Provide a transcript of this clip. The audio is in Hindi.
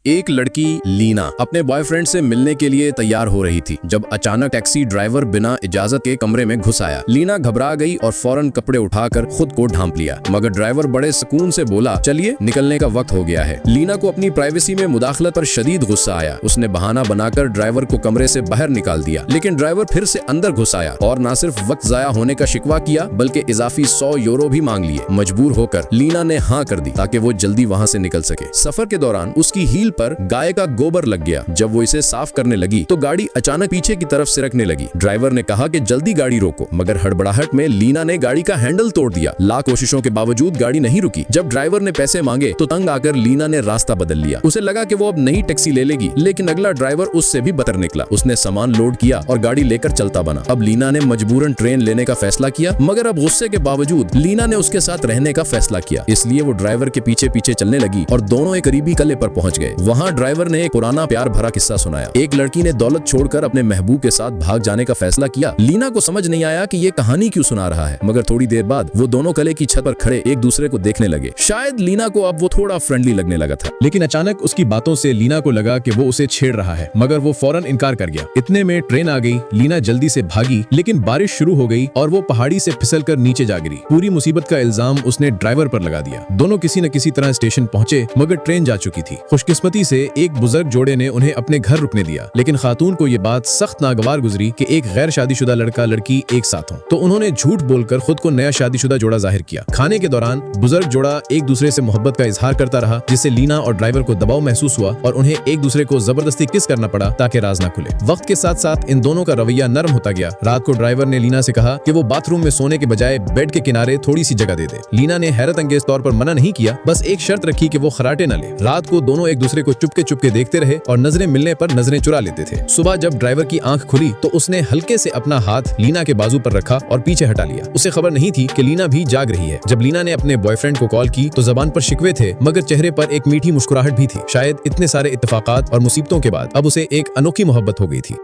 एक लड़की लीना अपने बॉयफ्रेंड से मिलने के लिए तैयार हो रही थी जब अचानक टैक्सी ड्राइवर बिना इजाजत के कमरे में घुस आया। लीना घबरा गई और फौरन कपड़े उठाकर खुद को ढांप लिया, मगर ड्राइवर बड़े सुकून से बोला, चलिए निकलने का वक्त हो गया है। लीना को अपनी प्राइवेसी में मुदाखलत पर शदीद गुस्सा आया। उसने बहाना बनाकर ड्राइवर को कमरे से बाहर निकाल दिया, लेकिन ड्राइवर फिर से अंदर घुस आया और न सिर्फ वक्त जाया होने का शिकवा किया बल्कि इजाफी 100 यूरो भी मांग लिए। मजबूर होकर लीना ने हाँ कर दी ताकि वो जल्दी वहाँ से निकल सके। सफर के दौरान उसकी हील पर गाय का गोबर लग गया। जब वो इसे साफ करने लगी तो गाड़ी अचानक पीछे की तरफ सिरकने लगी। ड्राइवर ने कहा कि जल्दी गाड़ी रोको, मगर हड़बड़ाहट में लीना ने गाड़ी का हैंडल तोड़ दिया। लाख कोशिशों के बावजूद गाड़ी नहीं रुकी। जब ड्राइवर ने पैसे मांगे तो तंग आकर लीना ने रास्ता बदल लिया। उसे लगा कि वो अब नई टैक्सी ले लेगी, लेकिन अगला ड्राइवर उससे भी बदतर निकला। उसने सामान लोड किया और गाड़ी लेकर चलता बना। अब लीना ने मजबूरन ट्रेन लेने का फैसला किया, मगर अब गुस्से के बावजूद लीना ने उसके साथ रहने का फैसला किया। इसलिए वो ड्राइवर के पीछे पीछे चलने लगी और दोनों एक करीबी कले पर पहुंच गए। वहां ड्राइवर ने एक पुराना प्यार भरा किस्सा सुनाया। एक लड़की ने दौलत छोड़कर अपने महबूब के साथ भाग जाने का फैसला किया। लीना को समझ नहीं आया कि ये कहानी क्यों सुना रहा है, मगर थोड़ी देर बाद वो दोनों कले की छत पर खड़े एक दूसरे को देखने लगे। शायद लीना को अब वो थोड़ा फ्रेंडली लगने लगा था, लेकिन अचानक उसकी बातों से लीना को लगा कि वो उसे छेड़ रहा है, मगर वो फौरन इनकार कर गया। इतने में ट्रेन आ गई। लीना जल्दी से भागी, लेकिन बारिश शुरू हो गई और वो पहाड़ी से फिसलकर नीचे जा गिरी। पूरी मुसीबत का इल्जाम उसने ड्राइवर पर लगा दिया। दोनों किसी न किसी तरह स्टेशन पहुंचे, मगर ट्रेन जा चुकी थी। खुशकिस्मती से एक बुजुर्ग जोड़े ने उन्हें अपने घर रुकने दिया, लेकिन खातून को ये बात सख्त नागवार गुजरी कि एक गैर शादीशुदा लड़का लड़की एक साथ हो, तो उन्होंने झूठ बोलकर खुद को नया शादीशुदा जोड़ा जाहिर किया। खाने के दौरान बुजुर्ग जोड़ा एक दूसरे से मोहब्बत का इजहार करता रहा, जिससे लीना और ड्राइवर को दबाव महसूस हुआ और उन्हें एक दूसरे को जबरदस्ती किस करना पड़ा ताकि राज न खुले। वक्त के साथ साथ इन दोनों का रवैया नरम होता गया। रात को ड्राइवर ने लीना से कहा कि वो बाथरूम में सोने के बजाय बेड के किनारे थोड़ी सी जगह दे दे। लीना ने हैरत अंगेज तौर पर मना नहीं किया, बस एक शर्त रखी कि वो खराटे न ले। रात को दोनों एक दूसरे को चुपके चुपके देखते रहे और नजरें मिलने पर नजरें चुरा लेते थे। सुबह जब ड्राइवर की आंख खुली तो उसने हल्के से अपना हाथ लीना के बाजू पर रखा और पीछे हटा लिया। उसे खबर नहीं थी कि लीना भी जाग रही है। जब लीना ने अपने बॉयफ्रेंड को कॉल की तो जबान पर शिकवे थे, मगर चेहरे पर एक मीठी मुस्कुराहट भी थी। शायद इतने सारे इत्तेफाकात और मुसीबतों के बाद अब उसे एक अनोखी मोहब्बत हो गई थी।